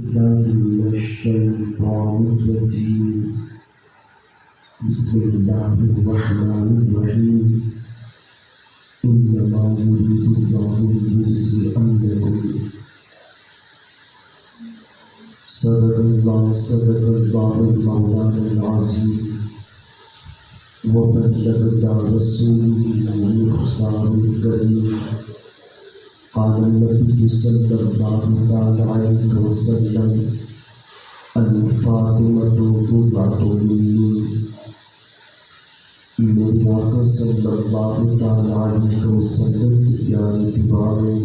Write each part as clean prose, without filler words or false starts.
بالله من الشيطان الرجيم. بسم الله الرحمن الرحيم. إنما يريد الله ليذهب عنكم صدق الله المولانا العظيم وبلغنا رسوله المختار الكريم. قال النبي صلى الله تعالى عليه وسلم: الفاطمة بضعة مني. میرے آقا صلی اللہ تعالی علیہ وسلم کی پیاری دعائیں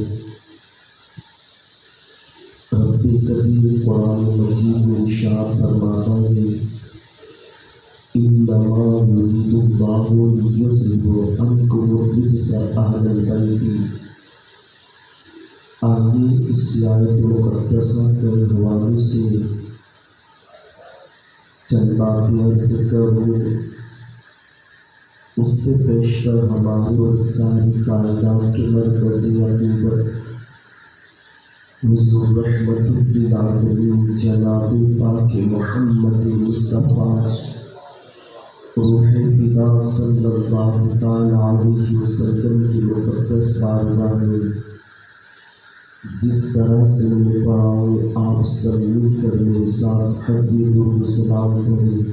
رب کریم قرآن مجید میں ارشاد فرماتا ہے: انما یرید اللہ لیذہب عنکم الرجس اہل البیت. آگے اس آیت مقدسہ کے حوالے سے چند باتیں عرض کروں. اس سے بیشتر ہماری اور ساری کائنات کے مرکز عقیدت حضور رحمت للعالمین جناب پاک محمد مصطفیٰ روح فدا صلی اللہ تعالی علیہ وسلم کی مقدس بارگاہ میں جس طرح سے میں پڑھاؤں آپ سب مل کر میرے ساتھ حدیث و سلام کریں: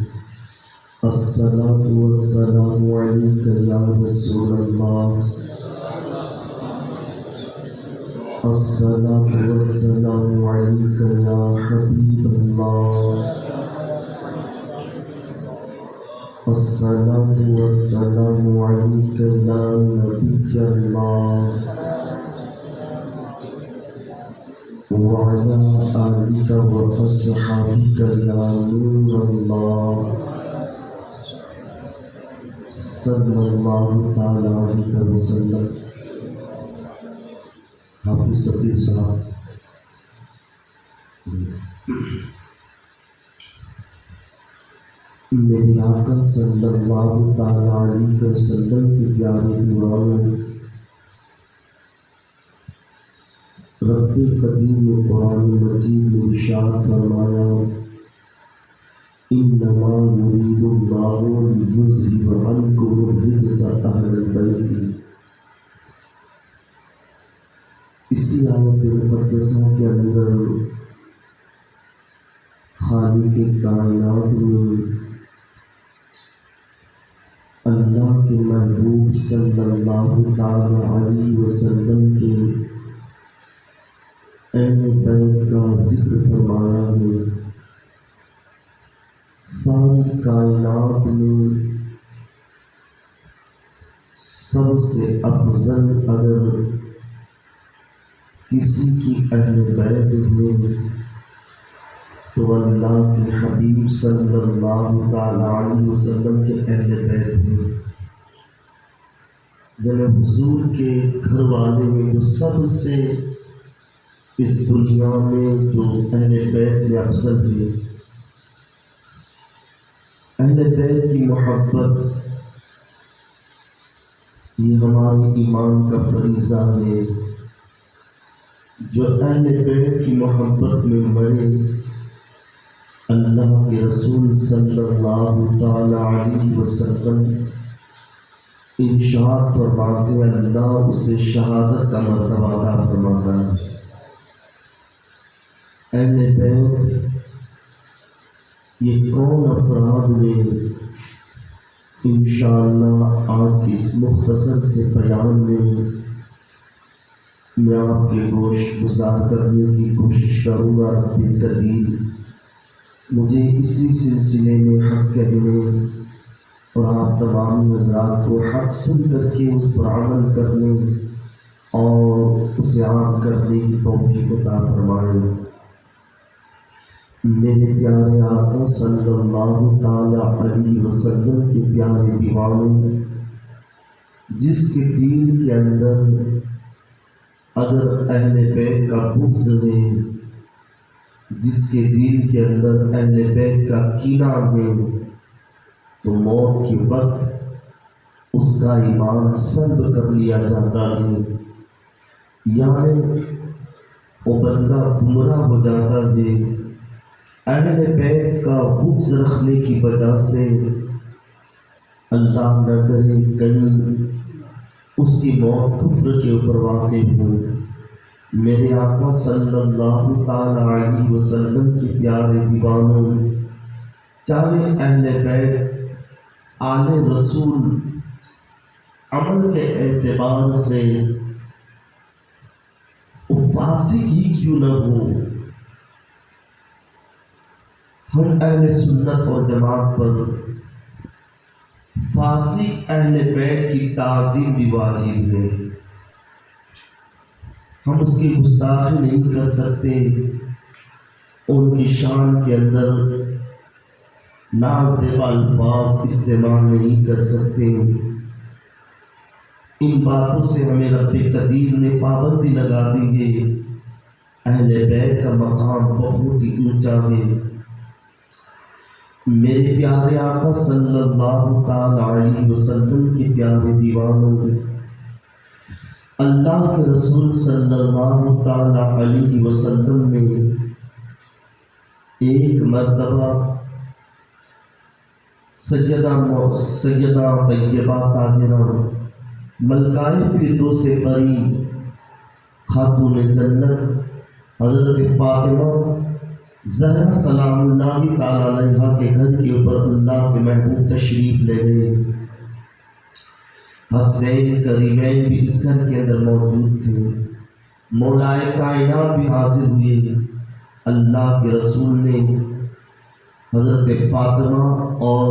الصلاۃ والسلام علیک یا رسول اللہ، الصلاۃ والسلام علیک یا حبیب اللہ، الصلاۃ والسلام علیک یا نبی اللہ وعلى آلك وأصحابك يا نور الله صلی اللہ تعالی علیہ وسلم. حافظ صفیر صاحب، میرے آقا صلی اللہ تعالی علیہ وسلم کی پیاری دعائیں رب قدیم قرآن مجید میں ارشاد فرمایا: انما یرید اللہ لیذہب عنکم الرجس اہل البیت. اسی آیت مقدسہ کے اندر خالق کائنات میں اللہ کے محبوب صلی اللہ تعالی علیہ وسلم کے اہل بیت کا ذکر فرمایا ہے. ساری کائنات میں سب سے افضل اگر کسی کی اہل بیت ہے تو اللہ کے حبیب صلی اللہ تعالی علیہ وسلم کے اہل بیت ہیں. جب حضور کے گھر والے میں جو سب سے اس دنیا میں جو اہل بیت میں افضل ہے، اہل بیت کی محبت یہ ہمارے ایمان کا فریضہ ہے. جو اہل بیت کی محبت میں مرے، اللہ کے رسول صلی اللہ تعالی علیہ وسلم ارشاد فرماتے ہیں اللہ اسے شہادت کا مرتبہ عطا فرماتا ہے. اہل بیت یہ کون افراد میں انشاءاللہ آج اس مختصر سے بیان میں آپ کے گوش گزار کرنے کی کوشش کروں گا. رب کریم مجھے اسی سلسلے میں حق کہنے اور آپ تمام حضرات کو حق سن کر کے اس پر عمل کرنے اور اسے عام کرنے کی توفیق عطا فرمائے. میرے پیارے آقا صلی اللہ تعالی علیہ وسلم کی پیاری دعائیں جس کے دل کے اندر اگر اہل بیت کا بغض ہے، جس کے دل کے اندر اہل بیت کا کینہ ہے، تو موت کے وقت اس کا ایمان سلب کر لیا جاتا ہے. یعنی وہ بندہ گمراہ ہو جاتا ہے۔ اہل بیت کا بغض رکھنے کی وجہ سے اللہ نہ کرے کہیں اس کی موت کفر کے اوپر واقع ہو۔ میرے آقا صلی اللہ تعالی علیہ وسلم کے پیارے دیوانوں، چاہے اہل بیت آل رسول عمل کے اعتبار سے فاسق ہی کیوں نہ ہو، ہم اہل سنت اور جماعت پر فاسق اہل بیت کی تعظیم بھی واجب ہے۔ ہم اس کی گستاخی نہیں کر سکتے، ان کی شان کے اندر نازیبا الفاظ استعمال نہیں کر سکتے۔ ان باتوں سے ہمیں رب قدیر نے پابندی لگا دی ہے۔ اہل بیت کا مقام بہت ہی اونچا ہے۔ میرے پیارے آقا صلی اللہ تعالی علیہ وسلم کے پیارے دیوانوں، اللہ کے رسول صلی اللہ تعالی علیہ وسلم نے ایک مرتبہ سیدہ طیبہ طاہرہ ملکہ فردوس پری خاتون جنت حضرت فاطمہ زہرا سلام اللہ تعالی علیہا کے گھر کے اوپر اللہ کے محبوب تشریف لے گئے۔ حسنین کریمین بھی اس گھر کے اندر موجود تھے۔ مولائے کائنات بھی حاضر ہوئے۔ اللہ کے رسول نے حضرت فاطمہ اور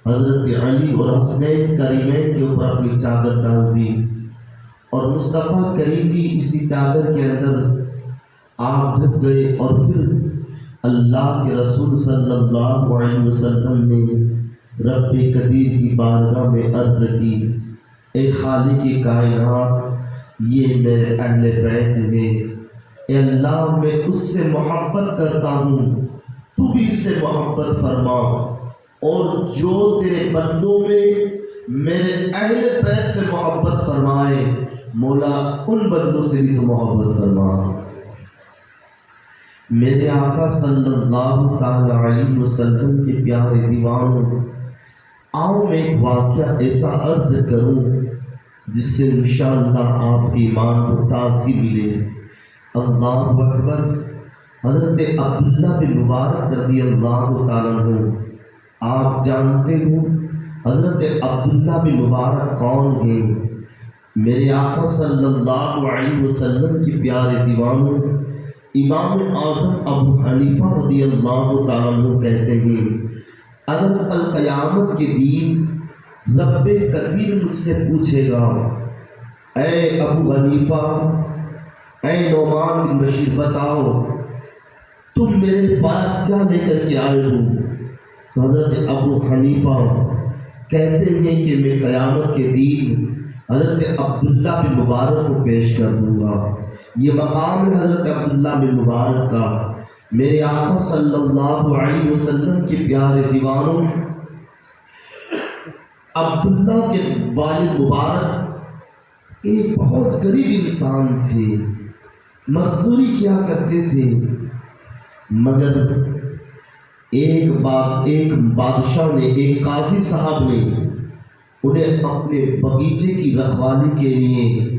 حضرت علی اور حسنین کریمین کے اوپر اپنی چادر ڈال دی، اور مصطفیٰ کریم بھی اسی چادر کے اندر آپ ڈھک گئے، اور پھر اللہ کے رسول صلی اللہ علیہ وسلم نے رب قدیر کی بارگاہ میں عرض کی، اے خالق کائنات، یہ میرے اہل بیت ہیں، اے اللہ میں اس سے محبت کرتا ہوں، تو بھی اس سے محبت فرما، اور جو تیرے بندوں میں میرے اہل بیت سے محبت فرمائے، مولا ان بندوں سے بھی تو محبت فرما۔ میرے آقا صلی اللہ تعالی علیہ وسلم کے پیارے دیوانوں، آؤ میں ایک واقعہ ایسا عرض کروں جس سے انشاءاللہ آپ کی ایمان کو تازگی ملے۔ اللہ اکبر۔ حضرت عبداللہ بن مبارک رضی اللہ تعالیٰ عنہ، آپ جانتے ہو حضرت عبداللہ بن مبارک کون ہیں؟ میرے آقا صلی اللہ علیہ وسلم کی پیارے دیوانوں، امام اعظم ابو حنیفہ رضی اللہ تعالیٰ عنہ کہتے ہیں، اگر کل قیامت کے دن رب قدیر مجھ سے پوچھے گا، اے ابو حنیفہ، اے نعمان بن بشیر، بتاؤ تم میرے پاس کیا لے کر کے آئے ہو؟ تو حضرت ابو حنیفہ کہتے ہیں کہ میں قیامت کے دن حضرت عبداللہ بن مبارک کو پیش کر دوں گا۔ یہ مقام ہے حضرت عبداللہ بن مبارک کا۔ میرے آقا صلی اللہ علیہ وسلم کے پیارے دیوانوں، عبداللہ کے والد مبارک ایک بہت غریب انسان تھے، مزدوری کیا کرتے تھے، مگر ایک بادشاہ نے، ایک قاضی صاحب نے انہیں اپنے بغیچے کی رکھوالی کے لیے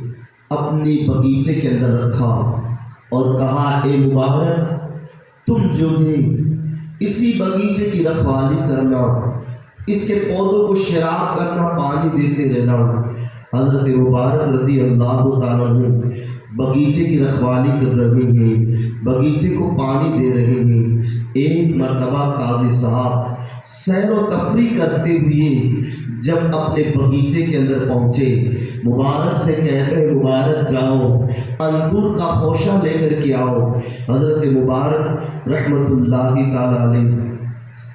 اپنی بغیچے کے اندر رکھا اور کہا، اے مبارک، تم جو ہے اسی بغیچے کی رکھوالی کرنا، اس کے پودوں کو شراب کرنا، پانی دیتے رہنا۔ حضرت مبارک رضی اللہ تعالیٰ عنہ بغیچے کی رکھوالی کر رہے ہیں، بغیچے کو پانی دے رہے ہیں۔ ایک مرتبہ قاضی صاحب سیر و تفریح کرتے ہوئے جب اپنے بغیچے کے اندر پہنچے، مبارک سے کہتے ہیں، مبارک جاؤ انگور کا خوشہ لے کر کے آؤ۔ حضرت مبارک رحمت اللہ تعالی علیہ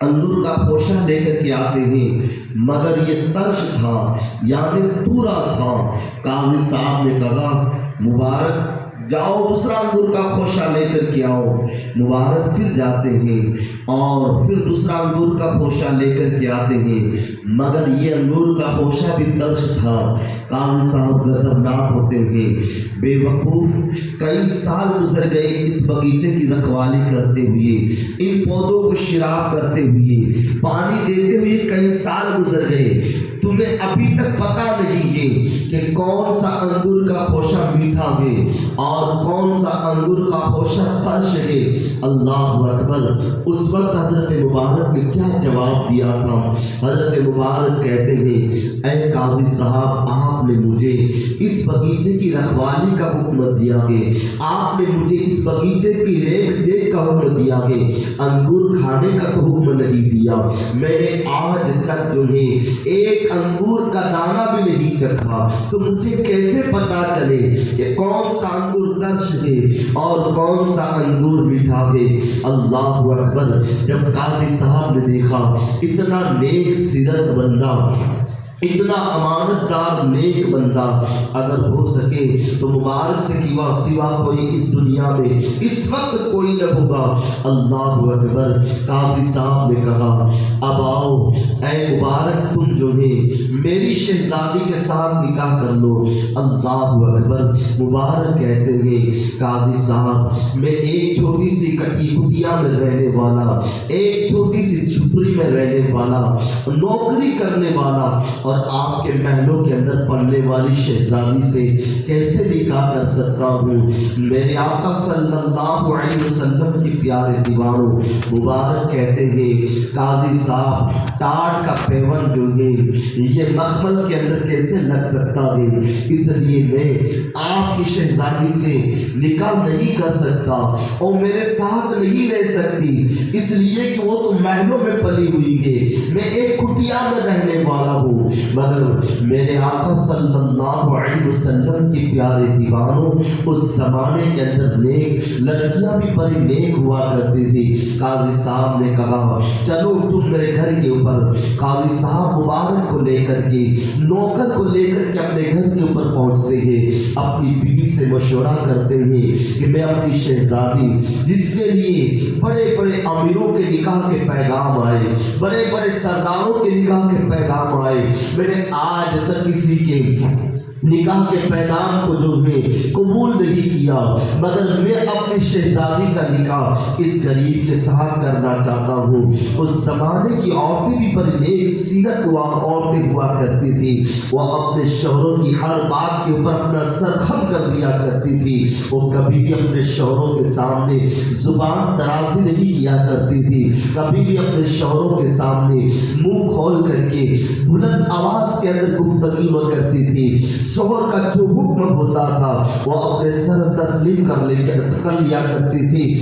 انگور کا خوشہ لے کر کے آتے ہیں، مگر یہ ترش تھا، یعنی تورا تھا۔ قاضی صاحب نے کہا، مبارک جاؤ دوسرا انگور کا خوشہ لے کر کے آؤ۔ مبارک پھر جاتے ہیں اور پھر دوسرا انگور کا خوشہ لے کر کے آتے ہیں، مگر یہ انگور کا خوشہ بھی تلخ تھا۔ قاضی صاحب غضبناک ہوتے ہیں، بے وقوف کئی سال گزر گئے اس بغیچے کی رکھوالی کرتے ہوئے، ان پودوں کو شراب کرتے ہوئے، پانی دیتے ہوئے کئی سال گزر گئے، تمہیں ابھی تک پتہ نہیں ہے کہ کون سا انگور کا خوشہ میٹھا ہے اور کون سا انگور کا خوشہ تلخ ہے۔ اللہ اکبر۔ اس وقت حضرت مبارک نے کیا جواب دیا تھا؟ حضرت مبارک کہتے ہیں، اے قاضی صاحب، آپ نے مجھے اس بغیچے کی رکھوالی کا حکم دیا ہے، آپ نے مجھے اس بغیچے کی دیکھ دیکھ کا حکم دیا ہے، انگور کھانے کا تو حکم نہیں دیا۔ میں نے آج تک تمہیں ایک انگور کا دانہ بھی نہیں چکھا، تو مجھے کیسے پتا چلے کہ کون سا انگور تلخ ہے اور کون سا انگور میٹھا ہے؟ اللہ اکبر۔ جب قاضی صاحب نے دیکھا اتنا نیک سیرت بندہ، اتنا امانت دار نیک بندہ، اگر ہو سکے تو مبارک سے سوا کوئی اس دنیا میں اس وقت کوئی نہ ہوگا۔ اللہ اکبر۔ قاضی صاحب نے کہا، اب آؤ اے مبارک، تم جو ہے میری شہزادی کے ساتھ نکاح کر لو۔ اللہ اکبر۔ مبارک کہتے ہیں، قاضی صاحب، میں ایک چھوٹی سی کٹی کٹیا میں رہنے والا، ایک چھوٹی سی جھوپڑی میں رہنے والا، نوکری کرنے والا، اور آپ کے محلوں کے اندر پڑھنے والی شہزادی سے کیسے نکاح کر سکتا ہوں؟ میرے آقا صلی اللہ علیہ وسلم کی پیارے دیوانوں، مبارک کہتے ہیں، قاضی صاحب، ٹاٹ کا پیون جو ہے یہ مخمل کے اندر کیسے لگ سکتا ہے؟ اس لیے میں آپ کی شہزادی سے نکاح نہیں کر سکتا اور میرے ساتھ نہیں رہ سکتی، اس لیے کہ وہ تو محلوں میں پلی ہوئی ہے، میں ایک کٹیا میں رہنے والا ہوں۔ مگر میرے آقا صلی اللہ علیہ وسلم کی پیارے دیوانوں، اس زمانے کے اندر نیک لڑکیاں بھی بڑی نیک ہوا کرتی تھی۔ قاضی صاحب نے کہا، چلو تم میرے گھر کے اوپر۔ قاضی صاحب مبارک کو لے کر کے، نوکر کو لے کر کے اپنے گھر کے اوپر پہنچتے ہیں، اپنی بیوی سے مشورہ کرتے ہیں کہ میں اپنی شہزادی، جس کے لیے بڑے بڑے امیروں کے نکاح کے پیغام آئے، بڑے بڑے سرداروں کے نکاح کے پیغام آئے، میں نے آج تک کسی کے نکاح کے پیغام کو جو ہے قبول نہیں کیا، مگر میں اپنی شہزادی کا نکاح اس غریب کے ساتھ کرنا چاہتا ہوں۔ اس زمانے کی عورتیں بھی بڑی نیک سیرت عورتیں ہوا کرتی تھی، وہ اپنے شوہروں کی ہر بات کے اوپر اپنا سر خم کر دیا کرتی تھی، وہ کبھی بھی اپنے شوہروں کے سامنے زبان درازی نہیں کیا کرتی تھی، کبھی بھی اپنے شوہروں کے سامنے منہ کھول کر کے بلند آواز کے اندر گفتگو نہ کرتی تھی۔ شوہر کا جو حکم ہوتا تھا وہ اپنے سر تسلیم کر لیا کرتی تھی۔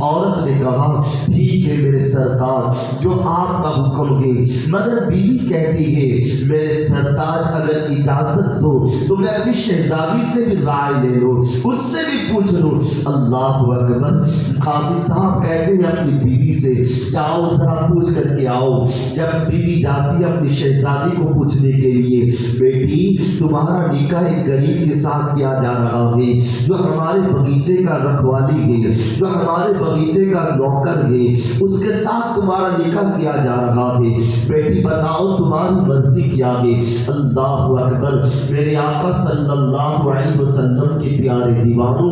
عورت نے کہا، ٹھیک ہے میرے سرتاج، جو آپ کا حکم ہے، مگر بیوی کہتی ہے، میرے سرتاج اگر اجازت دو تو میں اپنی شہزادی سے بھی رائے لے لوں، اس سے بھی پوچھ لوں۔ اللہ اکبر۔ قاضی صاحب کہتے ہیں اپنی بیوی سے، جاؤ ذرا پوچھ کر کے آؤ۔ جب بیوی جاتی ہے اپنی شہزادی کو پوچھنے کے لیے، بیٹی تمہارا نکاح ایک غریب کے ساتھ کیا جا رہا ہے، جو ہمارے بغیچے کا رکھوالی ہے، جو ہمارے بغیچے کا نوکر ہے، اس کے ساتھ تمہارا نکاح کیا جا رہا ہے، بیٹی بتاؤ تمہاری مرضی کیا ہے؟ اللہ اکبر۔ میرے آقا صلی اللہ علیہ وسلم کے پیارے دیوانوں،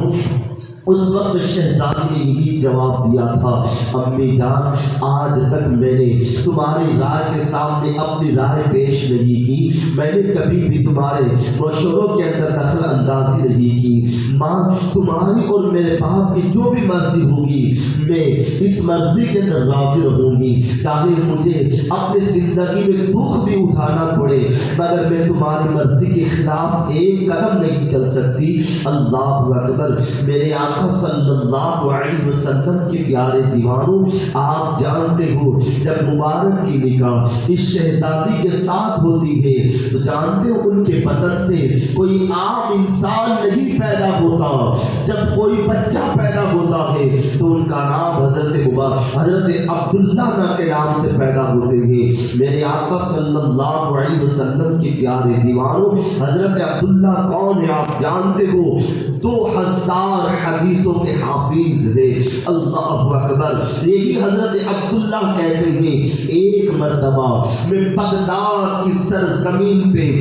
اس وقت شہزادی نے یہی جواب دیا تھا، امی جان، آج تک میں نے تمہاری رائے کے سامنے اپنی رائے پیش نہیں کی، میں نے کبھی بھی تمہارے مشوروں کے اندر دخل اندازی نہیں کی۔ ماں، تمہاری اور میرے باپ کی جو بھی مرضی ہوگی میں اس مرضی کے اندر راضی رہوں گی، چاہے مجھے اپنی زندگی میں دکھ بھی اٹھانا پڑے، مگر میں تمہاری مرضی کے خلاف ایک قدم نہیں چل سکتی۔ اللہ اکبر۔ میرے آقا صلی اللہ علیہ وسلم کے پیارے دیوانوں، آپ جانتے ہو جب مبارک کی نکاح اس شہزادی کے ساتھ ہوتی ہے تو جانتے ہو ان کے بدن سے کوئی عام انسان نہیں پیدا ہوتا، جب کوئی بچہ پیدا ہوتا ہے تو ان کا نام حضرت عبداللہ کے نام سے پیدا ہوتے ہیں۔ میرے آقا صلی اللہ علیہ وسلم کے پیارے دیوانوں، حضرت عبداللہ کون ہے آپ جانتے ہو؟ 2000 حدیثوں کے حافظ ہے۔ اللہ اکبر۔ یہی حضرت عبداللہ کہتے ہیں ایک مرتبہ میں بغداد کی سرزمین پہ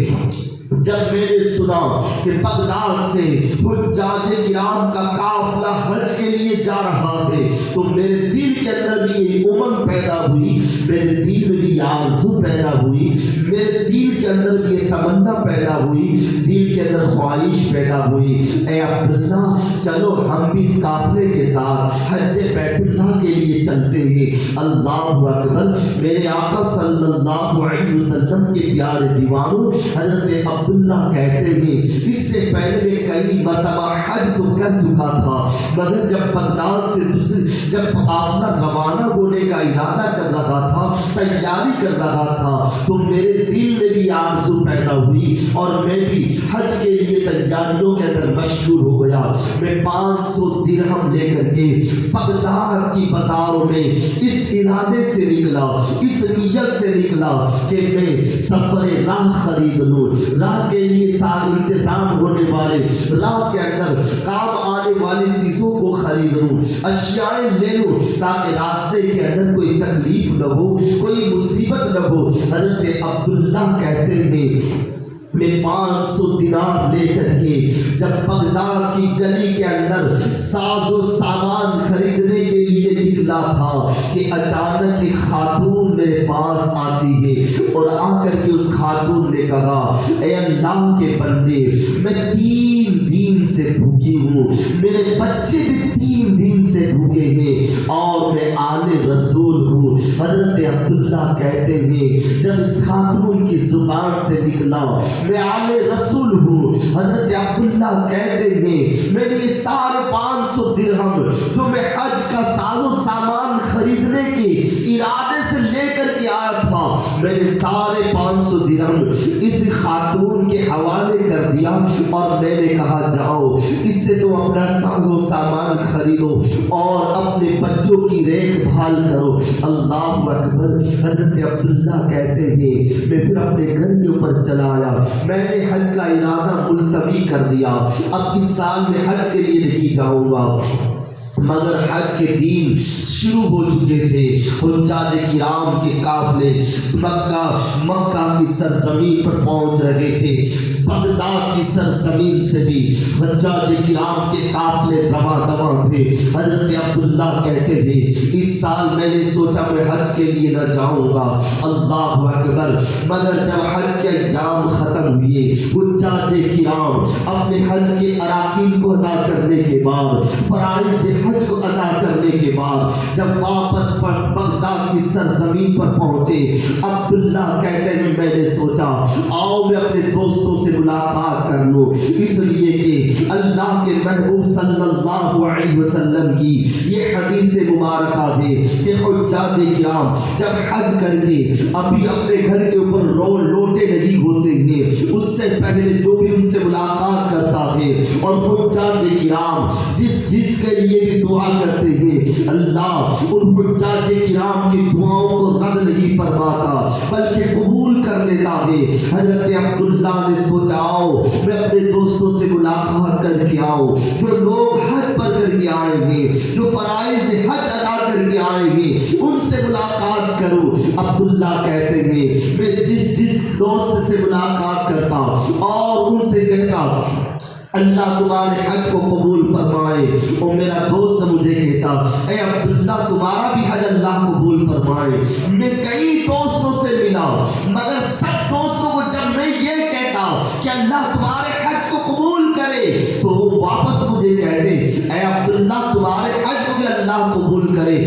جب میں نے سنا کہ بغداد سے حجاج کرام کا قافلہ حج کے لیے جا رہا ہے تو میرے دل کے اندر بھی یہ امنگ پیدا ہوئی، میرے دل میں بھی یہ آرزو پیدا ہوئی، میرے دل کے اندر بھی یہ تمنا پیدا ہوئی، دل کے اندر خواہش پیدا ہوئی، اے عبداللہ چلو ہم بھی اس قافلے کے ساتھ حج بیت اللہ کے لیے چلتے ہیں۔ اللہ اکبر۔ میرے آقا صلی اللہ علیہ وسلم کے پیارے دیوانوں، حضرت عبداللہ کہتے ہیں اس سے پہلے میں کئی مرتبہ حج تو کر چکا تھا، مگر جب بغداد سے جب قافلہ روانہ ہونے کا ارادہ کر رہا تھا، تیاری کر رہا تھا، تو میرے دل میں بھی آرزو پیدا ہوئی اور میں بھی حج کے لیے تیاریوں کے اندر مشغول ہو گیا۔ میں 500 درہم لے کر کے بغداد کی بازاروں میں اس ارادے سے نکلا، اس نیت سے نکلا کہ میں سفر راہ خرید لوں، راہ کے لیے سارے انتظام ہونے والے، راہ کے اندر کام آنے والی چیزوں کو خرید لوں، اشیاء لے لوں تاکہ راستے کے اندر کوئی تکلیف نہ ہو، کوئی مصیبت نہ ہو۔ حضرت عبداللہ کہتے ہیں میں 500 دینار لے کر کے جب بغداد کی گلی کے اندر ساز و سامان خریدنے کے لیے نکلا تھا کہ اچانک ایک خاتون میرے پاس آتی ہے اور آ کر کے اس خاتون نے کہا اے اللہ کے بندے، میں 3 دن سے بھوکی ہوں، میرے بچے بھی 3 دن سے بھوکے ہیں اور میں آل رسول ہوں۔ حضرت عبداللہ کہتے ہیں جب اس خاتون کی زبان سے نکلا میں آل رسول ہوں، حضرت عبداللہ کہتے ہیں میں نے 550 درہم جو میں حج کا ساز و سامان خریدنے کے ارادے سے لے کر کے آیا تھا، میں نے 550 درہم اس خاتون کے حوالے کر دیا اور میں نے کہا جاؤ اس سے تو اپنا ساز و سامان خریدو اور اپنے بچوں کی دیکھ بھال کرو۔ اللہ اکبر۔ حضرت عبداللہ کہتے ہیں میں پھر اپنے گھر کے اوپر چلا آیا، میں نے حج کا ارادہ ملتوی کر دیا، اب اس سال میں حج کے لیے نہیں جاؤں گا، مگر حج کے دن شروع ہو چکے تھے، حجاج کرام کے قافلے مکہ کی سرزمین پر پہنچ رہے تھے، بغداد کی سرزمین سے بھی حجاج کرام کے قافلے رواں دواں تھے۔ حضرت عبداللہ کہتے ہیں اس سال میں نے سوچا میں حج کے لیے نہ جاؤں گا، اللہ اکبر، مگر جب حج کے ایام ختم ہوئے، حجاج کرام اپنے حج کے اراکین کو ادا کرنے کے بعد، فرائض حج کو ادا کرنے کے بعد جب واپس بغداد کی سرزمین پر پہنچے، عبداللہ کہتے ہیں میں نے سوچا آؤ میں اپنے دوستوں سے ملاقات کر لوں، اس لیے کہ اللہ کے محبوب صلی اللہ علیہ وسلم کی یہ حدیث مبارکہ ہے کہ حجاج کرام جب حج کر کے ابھی اپنے گھر کے اوپر لوٹے نہیں ہوتے ہیں، اس سے پہلے جو بھی ان سے ملاقات کرتا ہے اور حجاج کرام جس کے لیے بھی دعا کرتے ہیں، اللہ ان حجاج کرام کی دعاؤں کو رد نہیں فرماتا بلکہ قبول کر لیتا ہے۔ حضرت عبداللہ نے سوچا آؤ میں اپنے دوستوں سے ملاقات کر کے آؤں، جو لوگ حج پر کر کے آئے ہیں، جو فرائض حج ادا کر کے آئے ہیں، ان سے ملاقات کروں۔ عبداللہ کہتے ہیں میں جس دوست سے ملاقات کرتا اور ان سے کہتا اللہ تمہارے حج کو قبول فرمائے، اور میرا دوست مجھے کہتا اے عبداللہ تمہارا بھی حج اللہ قبول فرمائے۔ میں کئی دوستوں سے ملا مگر سب دوستوں کو جب میں یہ کہتا کہ اللہ تمہارے حج کو قبول کرے تو وہ واپس مجھے کہتے اے عبداللہ تمہارے حج کو بھی اللہ قبول کرے۔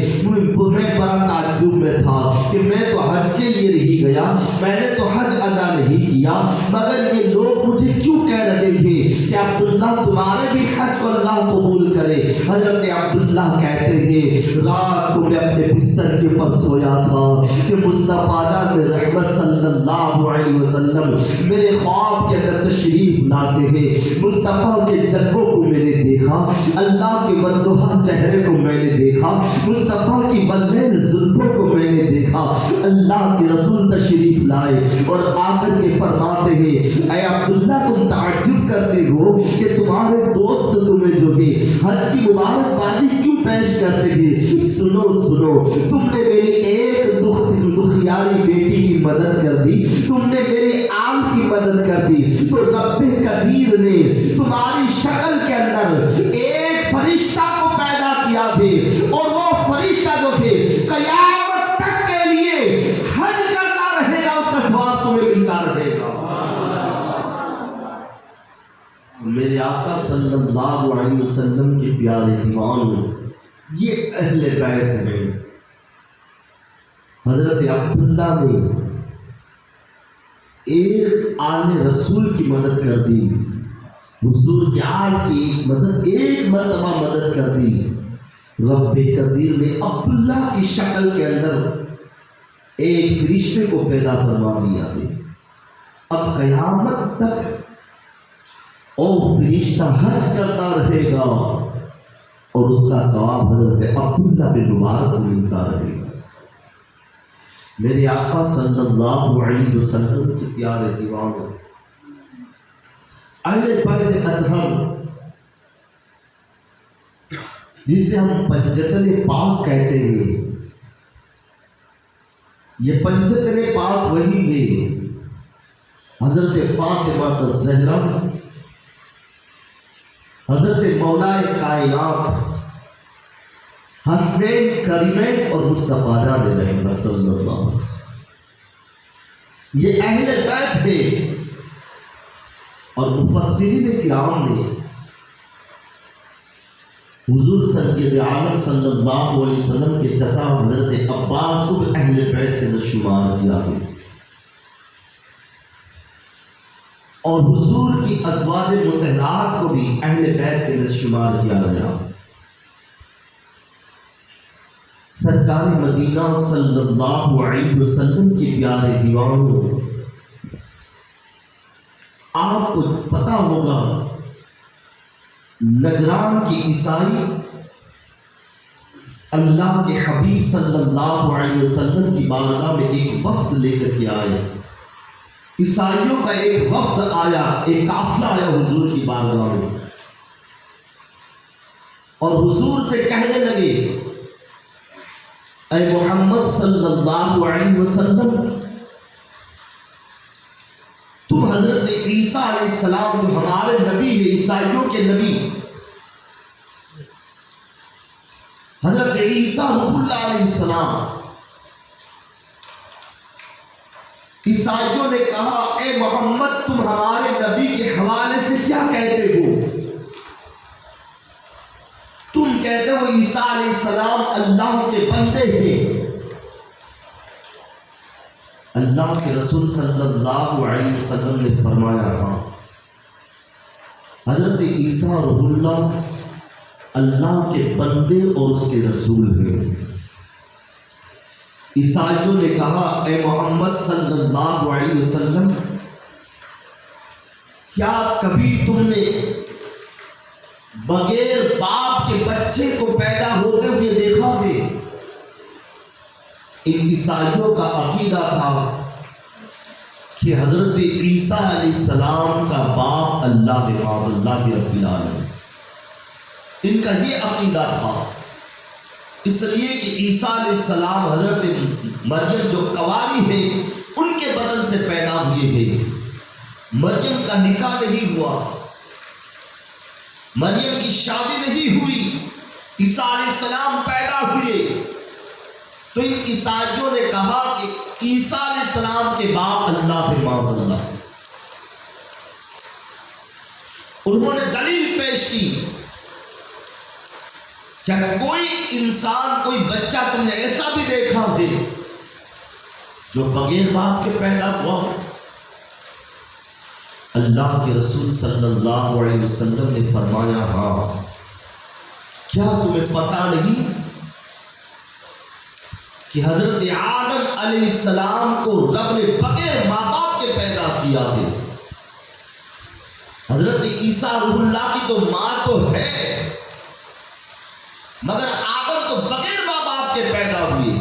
میں بڑا تعجب میں تھا کہ میں تو حج کے لیے نہیں گیا، میں نے تو حج ادا نہیں کیا، مگر یہ لوگ مجھے کیوں کہہ رہے ہیں کہ عبداللہ تمہارے بھی حج کو اللہ قبول کرے۔ حضرت عبداللہ کہتے ہیں رات کو میں اپنے بستر کے اوپر سویا تھا کہ مصطفیٰ جان رحمت صلی اللہ علیہ وسلم میرے خواب کے اندر تشریف لاتے ہیں۔ مصطفیٰ کے جلووں کو میں نے دیکھا، اللہ کے والضحیٰ چہرے کو میں نے دیکھا، مصطفیٰ کی والليل زلفوں کو میں نے دیکھا۔ اللہ کے رسول تشریف لائے اور آ کر کے فرماتے ہیں اے عبداللہ تم تعجب کرتے ہو کہ تمہارے دوست تمہیں جو ہے حج کی مبارکبادی کیوں پیش کرتے ہیں؟ سنو سنو، تم نے میری ایک دکھیاری بیٹی کی مدد کر دی، تم نے میرے آل کی مدد کر دی، تو رب قدیر نے تمہاری شکل کے اندر ایک فرشتہ کو پیدا کیا ہے، اور وہ فرشتہ جو ہے قیامت تک کے لیے حج کرتا رہے گا، اس کا ثواب تمہیں ملتا رہے گا۔ میرے آقا صلی اللہ علیہ وسلم کے پیارے دیوانوں، یہ اہل بیت ہیں۔ حضرت عبداللہ نے ایک آل رسول کی مدد کر دی، حضور کے آل کی ایک مرتبہ مدد کر دی۔ رب قدیر نے عبداللہ کی شکل کے اندر ایک فرشتے کو پیدا فرما دیا ہے۔ اب قیامت تک او فرشتہ حج کرتا رہے گا اور اس کا ثواب حضرت عبداللہ بن مبارک کو ملتا رہے گا۔ میرے آقا صلی اللہ علیہ وسلم کے پیارے دیوانوں، اہل بیت اطہر جسے ہم پنجتن پاک کہتے ہیں، یہ پنجتن پاک وہی ہے حضرت فاطمہ الزہرا، حضرت مولا کائنات حسنین کریمین اور مصطفیٰ جان رحمت صلی اللہ علیہ وسلم، یہ اہل بیت ہے۔ اور مفسرین کرام نے حضور سید عالم صلی اللہ علیہ وسلم کے جیسا حضرت عباس کو بھی اہل بیت کے اندر شمار کیا ہے، اور حضور کی ازواج مطہرات کو بھی اہل بیت کے اندر شمار کیا گیا۔ سرکار مدینہ صلی اللہ علیہ وسلم کے پیارے دیوانوں، آپ کو پتا ہوگا نجران کی عیسائی اللہ کے حبیب صلی اللہ علیہ وسلم کی بارگاہ میں ایک وفد لے کر کے آئے۔ عیسائیوں کا ایک وفد آیا، ایک قافلہ آیا حضور کی بارگاہ میں، اور حضور سے کہنے لگے اے محمد صلی اللہ علیہ وسلم، تم حضرت عیسیٰ علیہ السلام جو ہمارے نبی ہیں، عیسائیوں کے نبی حضرت عیسیٰ روح اللہ علیہ السلام، عیسائیوں نے کہا اے محمد تم ہمارے نبی کے حوالے سے کیا کہتے ہو؟ تم کہتے ہو عیسیٰ علیہ السلام اللہ کے بندے ہیں۔ اللہ کے رسول صلی اللہ علیہ وسلم نے فرمایا حضرت عیسیٰ روح اللہ اللہ کے بندے اور اس کے رسول ہیں۔ عیسائیوں نے کہا اے محمد صلی اللہ علیہ وسلم، کیا کبھی تم نے بغیر باپ کے بچے کو پیدا ہوتے ہوئے دیکھا ہے؟ ان عیسائیوں کا عقیدہ تھا کہ حضرت عیسیٰ علیہ السلام کا باپ اللہ معاذ اللہ رب العالمین، ان کا یہ عقیدہ تھا، اس لیے کہ عیسیٰ علیہ السلام حضرت مریم جو کنواری ہے ان کے بدن سے پیدا ہوئے ہیں۔ مریم کا نکاح نہیں ہوا، مریم کی شادی نہیں ہوئی، عیسیٰ علیہ السلام پیدا ہوئے۔ تو ان عیسائیوں نے کہا کہ عیسیٰ علیہ السلام کے باپ اللہ معاذ اللہ۔ انہوں نے دلیل پیش کی، کیا کوئی انسان کوئی بچہ تم نے ایسا بھی دیکھا ہے جو بغیر باپ کے پیدا ہوا؟ اللہ کے رسول صلی اللہ علیہ وسلم نے فرمایا ہاں کیا تمہیں پتہ نہیں کہ حضرت آدم علیہ السلام کو رب نے بغیر ماں باپ کے پیدا کیا ہے؟ حضرت عیسیٰ روح اللہ کی تو ماں تو ہے مگر آدم تو بغیر ماں باپ کے پیدا ہوئے۔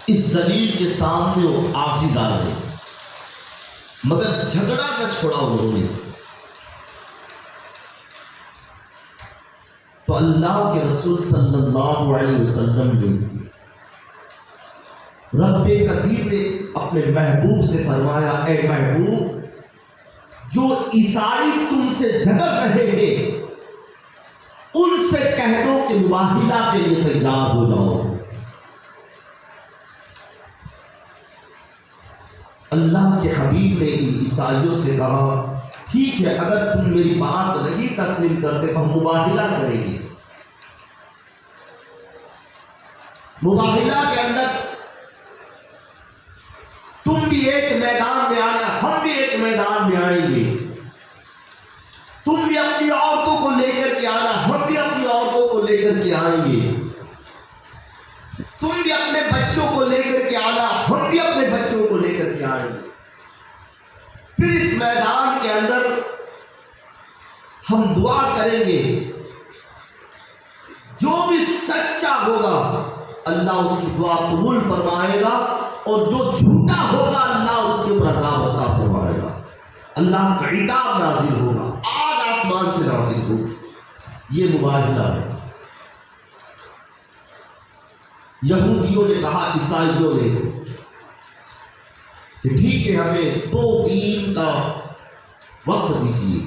اس دلیل کے سامنے وہ عاجز آ گئے مگر جھگڑا نہ چھوڑا انہوں نے۔ تو اللہ کے رسول صلی اللہ علیہ وسلم نے رب قدیر نے اپنے محبوب سے فرمایا اے محبوب جو عیسائی تم سے جھگڑ رہے ہیں ان سے کہہ دو کہ مباہلہ کے لیے تیار ہو جاؤ۔ اللہ کے حبیب نے ان عیسائیوں سے کہا ٹھیک ہے اگر تم میری بات نہیں تسلیم کرتے تو ہم مباہلہ کریں گے۔ مباہلہ کے اندر تم بھی ایک میدان میں آنا ہم بھی ایک میدان میں آئیں گے، تم بھی اپنی عورتوں کو لے کر کے آنا ہم بھی اپنی عورتوں کو لے کر کے آئیں گے، تم بھی اپنے بچوں کو لے کر کے آنا ہم بھی اپنے بچوں کو لے کر کے آئیں گے۔ پھر اس میدان کے اندر ہم دعا کریں گے، جو بھی سچا ہوگا اللہ اس کی دعا قبول فرمائے گا اور جو جھوٹا ہوگا اللہ اس کے اوپر عذاب عطا فرمائے گا، اللہ کا عذاب نازل ہوگا، آگ آسمان سے نازل ہوگی۔ یہ مباہلہ ہے۔ یہودیوں نے کہا عیسائیوں نے کہ ٹھیک ہے ہمیں 2 دن کا وقت دیجیے۔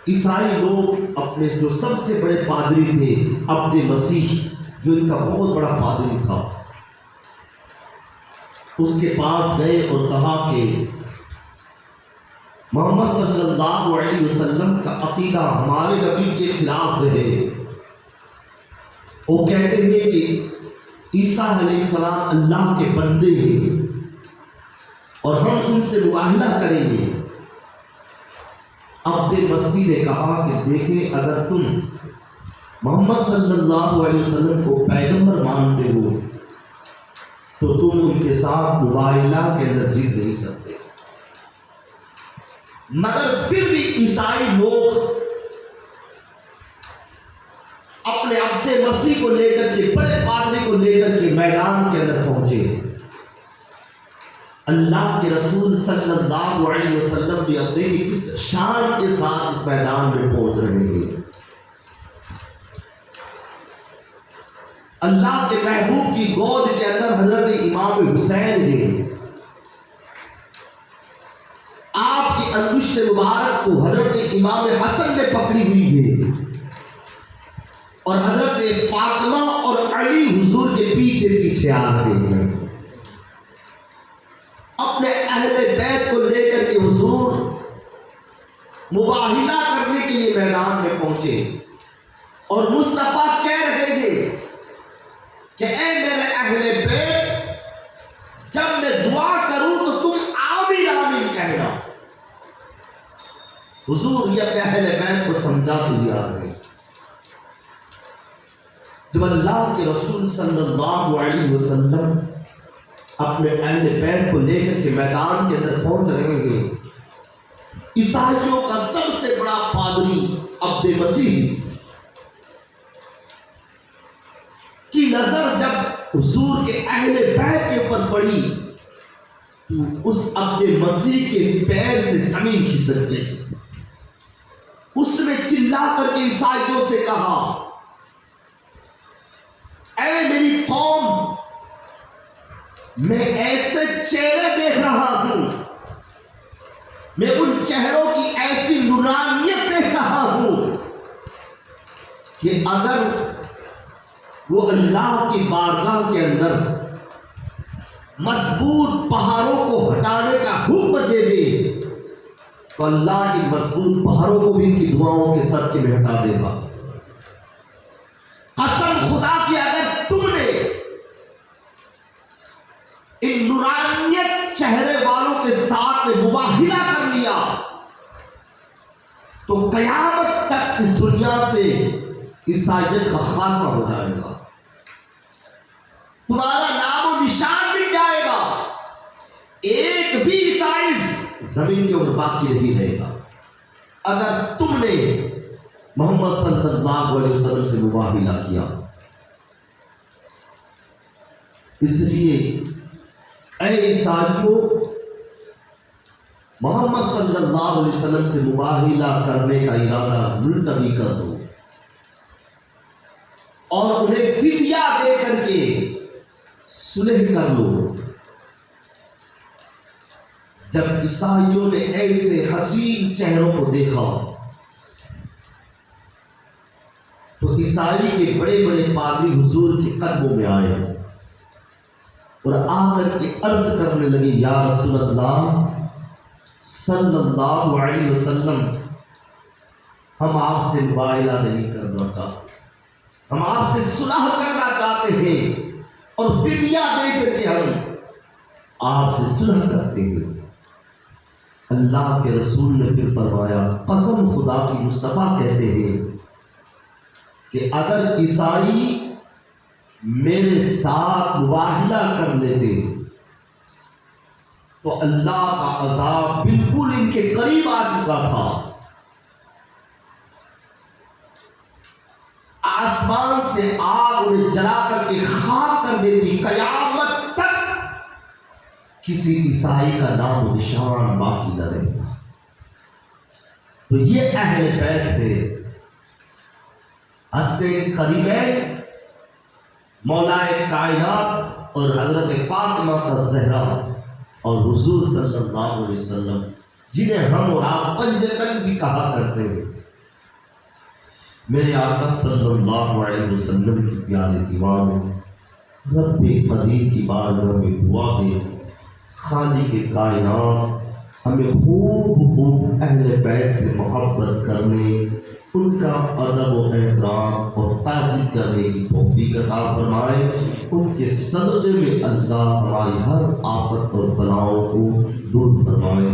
عیسائی لوگ اپنے جو سب سے بڑے پادری تھے عبد مسیح جو ان کا بہت بڑا پادری تھا اس کے پاس گئے اور کہا کہ محمد صلی اللہ علیہ وسلم کا عقیدہ ہمارے نبی کے خلاف ہے۔ وہ کہتے ہیں کہ عیسیٰ علیہ السلام اللہ کے بندے ہیں اور ہم ان سے مباہلہ کریں گے۔ عبد مسیح نے کہا کہ دیکھیں اگر تم محمد صلی اللہ علیہ وسلم کو پیغمبر مانتے ہو تو تم ان کے ساتھ مباہلہ کے اندر جیت نہیں سکتے۔ مگر پھر بھی عیسائی لوگ اپنے عبد مسیح کو لے کر کے بڑے پادری کو لے کر کے میدان کے اندر پہنچے۔ اللہ کے رسول صلی اللہ علیہ وسلم بھی اب دیکھیں کس شان کے ساتھ اس میدان میں پہنچ رہے ہیں۔ اللہ کے محبوب کی گود کے اندر حضرت امام حسین نے آپ کی انگشت مبارک کو حضرت امام حسن نے پکڑی ہوئی ہے اور حضرت فاطمہ اور علی حضور کے پیچھے پیچھے آ رہے ہیں۔ اپنے اہل بیت کو لے کر کے حضور مباہلہ کرنے کے لیے میدان میں پہنچے اور مصطفیٰ کہہ رہے ہیں کہ اے میرے اہل بیت جب میں دعا کروں تو تم آمین آمین کہنا۔ حضور یہ اپنے اہل بیت کو سمجھاتے ہوئے آ رہے ہیں۔ جب اللہ کے رسول صلی اللہ علیہ وسلم اپنے اہل بیت کو لے کر کے میدان کے اندر پہنچ رہے ہیں، عیسائیوں کا سب سے بڑا پادری عبد مسیح کی نظر جب حضور کے اہل بیت کے اوپر پڑی تو اس عبد مسیح کے پیر سے زمین کھسک گئی۔ اس نے چلا کر کے عیسائیوں سے کہا اے میری قوم میں ایسے چہرے دیکھ رہا ہوں، میں ان چہروں کی ایسی نورانیت دیکھ رہا ہوں کہ اگر وہ اللہ کی بارگاہ کے اندر مضبوط پہاڑوں کو ہٹانے کا حکم دے دے تو اللہ کی مضبوط پہاڑوں کو بھی ان کی دعاؤں کے صدقے میں ہٹا دے گا۔ قسم خدا کی اگر تم نے ان نورانیت چہرے والوں کے ساتھ میں مباہلہ کر لیا تو قیامت تک اس دنیا سے عیسائیت کا خاتمہ ہو جائے گا، تمہارا نام و نشان مٹ جائے گا، ایک بھی عیسائی زمین کے اوپر باقی نہیں رہے گا اگر تم نے محمد صلی اللہ علیہ وسلم سے مباہلہ کیا۔ اس لیے اے عیسائیوں، محمد صلی اللہ علیہ وسلم سے مباہلہ کرنے کا ارادہ ملتوی کر دو اور انہیں فدیہ دے کر کے صلح کر لو۔ جب عیسائیوں نے ایسے حسین چہروں کو دیکھا تو عیسائی کے بڑے بڑے پادری حضور کے قدموں میں آئے اور آ کر کے عرض کرنے لگے، یا رسول اللہ صلی اللہ علیہ وسلم، ہم آپ سے مباہلہ نہیں کرنا چاہتے، ہم آپ سے صلح کرنا چاہتے ہیں اور فدیہ دے کر کے ہم آپ سے صلح کرتے ہیں۔ اللہ کے رسول نے پھر فرمایا، قسم خدا کی، مصطفیٰ کہتے ہیں کہ اگر عیسائی میرے ساتھ مباہلہ کر لیتے تو اللہ کا عذاب بالکل ان کے قریب آ چکا تھا، آسمان سے آگ انہیں جلا کر کے خاک کر دیتی، قیامت تک کسی عیسائی کا نام و نشان باقی نہ رہے۔ تو یہ اہل بیت تھے، حسین قریبین، مولائے کائنات اور حضرت فاطمہ الزہرا اور حضور صلی اللہ علیہ وسلم، جنہیں ہم اور آپ پنجتن بھی کہا کرتے ہیں۔ میرے آقا صلی اللہ علیہ وسلم کی پیارے دیوانوں، رب قدیر کی بارگاہ میں دعا دے، خالق کائنات ہمیں خوب اہل بیت سے محبت کرنے، ان کا ادب و احترام اور تعظیم کرنے کی توفیق عطا فرمائے۔ ان کے صدقے میں اللہ ہماری ہر آفت اور بلاؤں کو دور فرمائے۔